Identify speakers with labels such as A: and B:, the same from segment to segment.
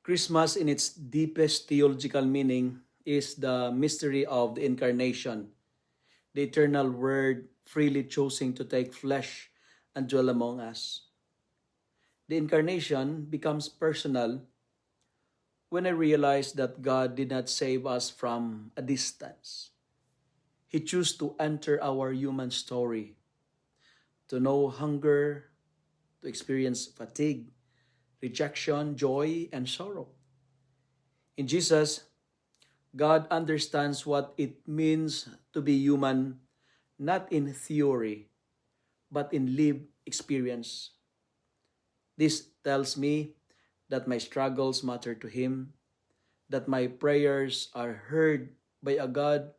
A: Christmas, in its deepest theological meaning, is the mystery of the incarnation, the eternal Word freely choosing to take flesh and dwell among us. The incarnation becomes personal when I realize that God did not save us from a distance. He chose to enter our human story, to know hunger, to experience fatigue, rejection, joy, and sorrow. In Jesus, God understands what it means to be human, not in theory, but in lived experience. This tells me that my struggles matter to Him, that my prayers are heard by a God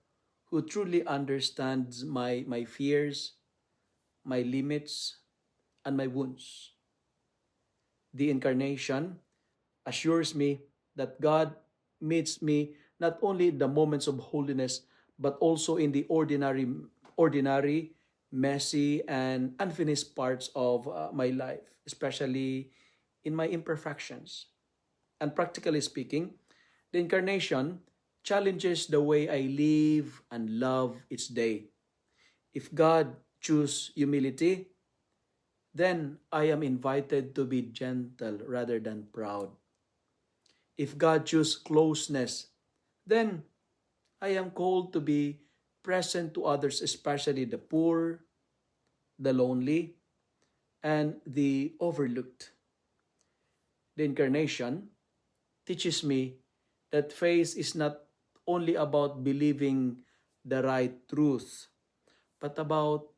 A: who truly understands my fears, my limits, and my wounds. The incarnation assures me that God meets me not only in the moments of holiness, but also in the ordinary, messy, and unfinished parts of my life, especially in my imperfections. And practically speaking, the incarnation challenges the way I live and love each day. If God choose humility, then I am invited to be gentle rather than proud. If God choose closeness, then I am called to be present to others, especially the poor, the lonely, and the overlooked. The incarnation teaches me that faith is not only about believing the right truth, but about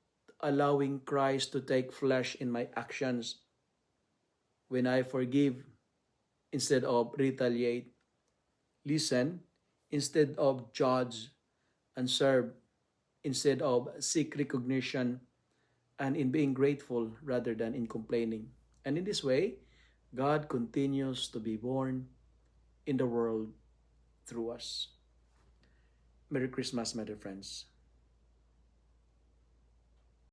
A: allowing Christ to take flesh in my actions. When I forgive instead of retaliate, listen instead of judge, and serve instead of seek recognition, and in being grateful rather than in complaining. And in this way, God continues to be born in the world through us. Merry Christmas, my dear friends.